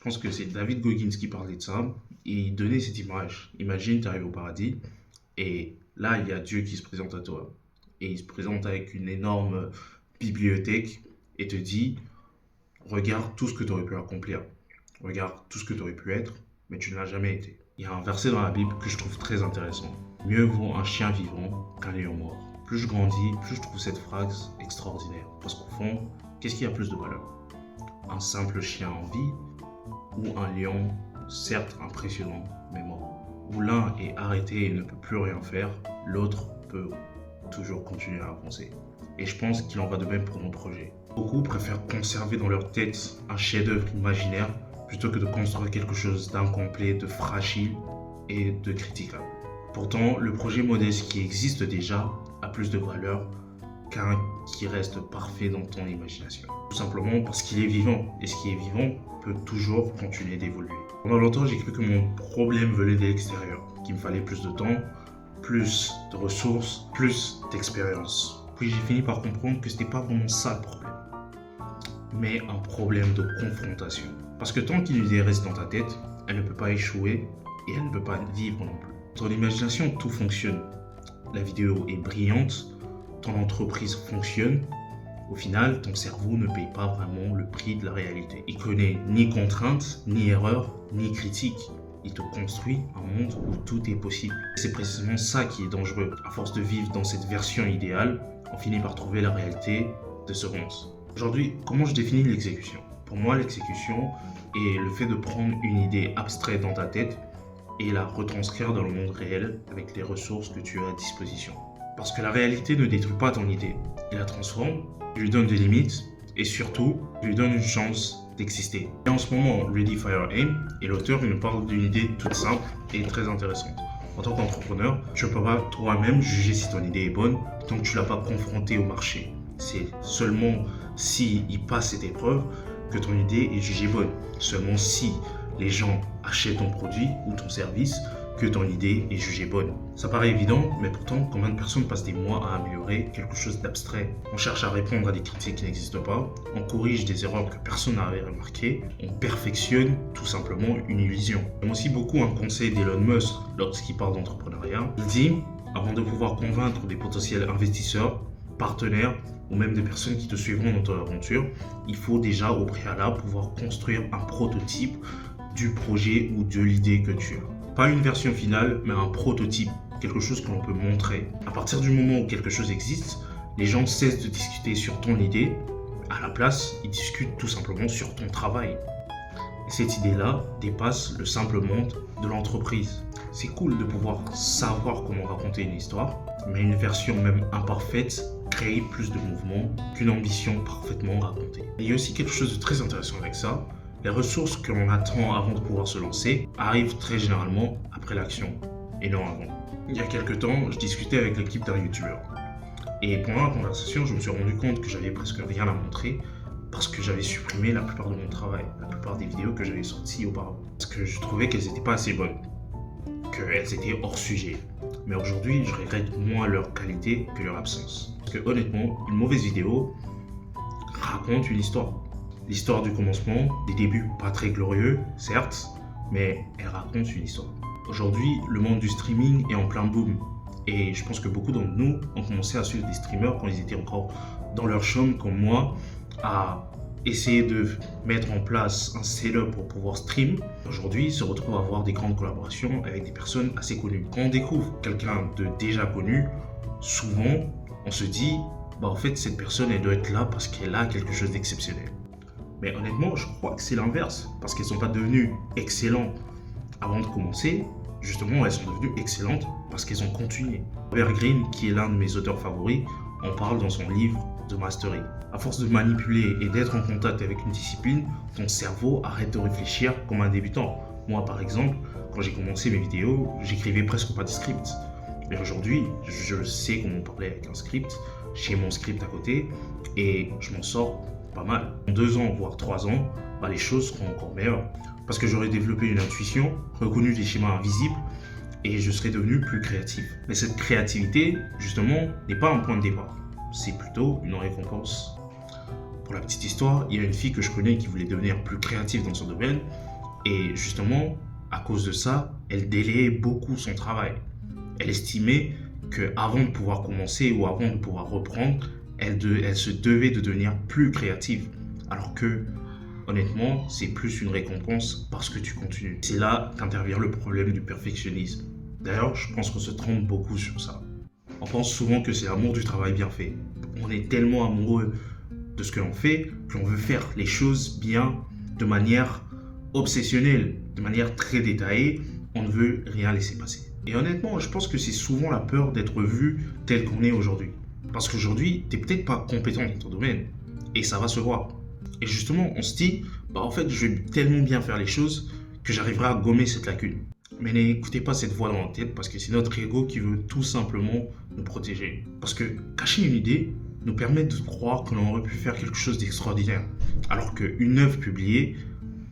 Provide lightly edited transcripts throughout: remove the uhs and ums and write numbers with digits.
Je pense que c'est David Goggins qui parlait de ça, et il donnait cette image. Imagine, tu arrives au paradis, et là, il y a Dieu qui se présente à toi. Et il se présente avec une énorme bibliothèque, et te dit, regarde tout ce que tu aurais pu accomplir. Regarde tout ce que tu aurais pu être, mais tu ne l'as jamais été. Il y a un verset dans la Bible que je trouve très intéressant. Mieux vaut un chien vivant qu'un lion mort. Plus je grandis, plus je trouve cette phrase extraordinaire. Parce qu'au fond, qu'est-ce qui a plus de valeur? Un simple chien en vie ou un lion, certes impressionnant, mais mort? Où l'un est arrêté et ne peut plus rien faire, l'autre peut toujours continuer à avancer. Et je pense qu'il en va de même pour nos projets. Beaucoup préfèrent conserver dans leur tête un chef-d'œuvre imaginaire plutôt que de construire quelque chose d'incomplet, de fragile et de critiquable. Pourtant, le projet modeste qui existe déjà a plus de valeur qu'un qui reste parfait dans ton imagination. Tout simplement parce qu'il est vivant, et ce qui est vivant peut toujours continuer d'évoluer. Pendant longtemps, j'ai cru que mon problème venait de l'extérieur, qu'il me fallait plus de temps, plus de ressources, plus d'expérience. Puis j'ai fini par comprendre que ce n'était pas vraiment ça le problème, mais un problème de confrontation. Parce que tant qu'une idée reste dans ta tête, elle ne peut pas échouer et elle ne peut pas vivre non plus. Dans l'imagination, tout fonctionne. La vidéo est brillante, ton entreprise fonctionne. Au final, ton cerveau ne paye pas vraiment le prix de la réalité. Il connaît ni contraintes, ni erreurs, ni critiques. Il te construit un monde où tout est possible. C'est précisément ça qui est dangereux. À force de vivre dans cette version idéale, on finit par trouver la réalité de secondes. Aujourd'hui, comment je définis l'exécution? Pour moi, l'exécution est le fait de prendre une idée abstraite dans ta tête et la retranscrire dans le monde réel avec les ressources que tu as à disposition. Parce que la réalité ne détruit pas ton idée, il la transforme, lui donne des limites et surtout lui donne une chance d'exister. Et en ce moment, Ready Fire Aim et l'auteur nous parle d'une idée toute simple et très intéressante. En tant qu'entrepreneur, tu ne peux pas toi-même juger si ton idée est bonne tant que tu ne l'as pas confrontée au marché. C'est seulement si il passe cette épreuve que ton idée est jugée bonne. Seulement si les gens achètent ton produit ou ton service que ton idée est jugée bonne. Ça paraît évident, mais pourtant, combien de personnes passent des mois à améliorer quelque chose d'abstrait? On cherche à répondre à des critiques qui n'existent pas, on corrige des erreurs que personne n'avait remarquées, on perfectionne tout simplement une illusion. J'aime aussi beaucoup un conseil d'Elon Musk lorsqu'il parle d'entrepreneuriat. Il dit, avant de pouvoir convaincre des potentiels investisseurs, partenaires ou même des personnes qui te suivront dans ton aventure, il faut déjà au préalable pouvoir construire un prototype du projet ou de l'idée que tu as. Pas une version finale, mais un prototype, quelque chose que l'on peut montrer. À partir du moment où quelque chose existe, les gens cessent de discuter sur ton idée. À la place, ils discutent tout simplement sur ton travail. Et cette idée-là dépasse le simple monde de l'entreprise. C'est cool de pouvoir savoir comment raconter une histoire, mais une version même imparfaite crée plus de mouvement qu'une ambition parfaitement racontée. Et il y a aussi quelque chose de très intéressant avec ça. Les ressources que l'on attend avant de pouvoir se lancer arrivent très généralement après l'action et non avant. Il y a quelques temps, je discutais avec l'équipe d'un youtubeur. Et pendant la conversation, je me suis rendu compte que j'avais presque rien à montrer parce que j'avais supprimé la plupart de mon travail, la plupart des vidéos que j'avais sorties auparavant. Parce que je trouvais qu'elles n'étaient pas assez bonnes, qu'elles étaient hors sujet. Mais aujourd'hui, je regrette moins leur qualité que leur absence. Parce que honnêtement, une mauvaise vidéo raconte une histoire. L'histoire du commencement, des débuts pas très glorieux, certes, mais elle raconte une histoire. Aujourd'hui, le monde du streaming est en plein boom. Et je pense que beaucoup d'entre nous ont commencé à suivre des streamers quand ils étaient encore dans leur chambre, comme moi, à essayer de mettre en place un setup pour pouvoir stream. Aujourd'hui, ils se retrouvent à avoir des grandes collaborations avec des personnes assez connues. Quand on découvre quelqu'un de déjà connu, souvent, on se dit, en fait, cette personne, elle doit être là parce qu'elle a quelque chose d'exceptionnel. Mais honnêtement, je crois que c'est l'inverse, parce qu'elles ne sont pas devenues excellentes avant de commencer. Justement, elles sont devenues excellentes parce qu'elles ont continué. Robert Greene, qui est l'un de mes auteurs favoris, en parle dans son livre The Mastery. À force de manipuler et d'être en contact avec une discipline, ton cerveau arrête de réfléchir comme un débutant. Moi, par exemple, quand j'ai commencé mes vidéos, j'écrivais presque pas de script. Mais aujourd'hui, je sais comment parler avec un script, j'ai mon script à côté et je m'en sors pas mal. En 2 ans, voire 3 ans, les choses seront encore meilleures. Parce que j'aurai développé une intuition, reconnu des schémas invisibles et je serai devenu plus créatif. Mais cette créativité, justement, n'est pas un point de départ. C'est plutôt une récompense. Pour la petite histoire, il y a une fille que je connais qui voulait devenir plus créative dans son domaine. Et justement, à cause de ça, elle délayait beaucoup son travail. Elle estimait qu'avant de pouvoir commencer ou avant de pouvoir reprendre, elle se devait de devenir plus créative. Alors que, honnêtement, c'est plus une récompense parce que tu continues. C'est là qu'intervient le problème du perfectionnisme. D'ailleurs, je pense qu'on se trompe beaucoup sur ça. On pense souvent que c'est l'amour du travail bien fait. On est tellement amoureux de ce que l'on fait qu'on veut faire les choses bien de manière obsessionnelle, de manière très détaillée. On ne veut rien laisser passer. Et honnêtement, je pense que c'est souvent la peur d'être vu tel qu'on est aujourd'hui. Parce qu'aujourd'hui, tu n'es peut-être pas compétent dans ton domaine. Et ça va se voir. Et justement, on se dit, en fait, je vais tellement bien faire les choses que j'arriverai à gommer cette lacune. Mais n'écoutez pas cette voix dans la tête parce que c'est notre ego qui veut tout simplement nous protéger. Parce que cacher une idée nous permet de croire que l'on aurait pu faire quelque chose d'extraordinaire. Alors qu'une œuvre publiée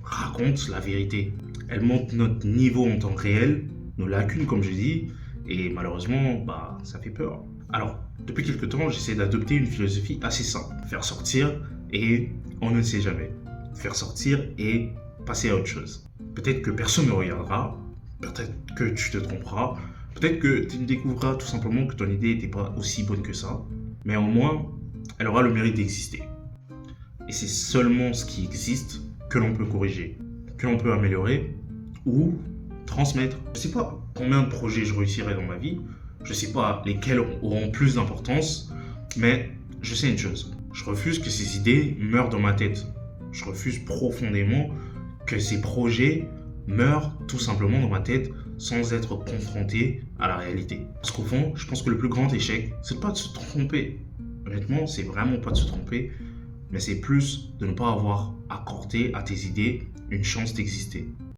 raconte la vérité. Elle montre notre niveau en temps réel, nos lacunes comme je dis, et malheureusement, ça fait peur. Alors, depuis quelques temps, j'essaie d'adopter une philosophie assez simple. Faire sortir et on ne sait jamais. Faire sortir et passer à autre chose. Peut-être que personne ne regardera, peut-être que tu te tromperas, peut-être que tu découvriras tout simplement que ton idée n'était pas aussi bonne que ça, mais au moins, elle aura le mérite d'exister. Et c'est seulement ce qui existe que l'on peut corriger, que l'on peut améliorer ou transmettre. Je ne sais pas combien de projets je réussirai dans ma vie, je ne sais pas lesquels auront plus d'importance, mais je sais une chose, je refuse que ces idées meurent dans ma tête. Je refuse profondément que ces projets meurent tout simplement dans ma tête sans être confrontés à la réalité. Parce qu'au fond, je pense que le plus grand échec, c'est pas de se tromper. Honnêtement, c'est vraiment pas de se tromper, mais c'est plus de ne pas avoir accordé à tes idées une chance d'exister.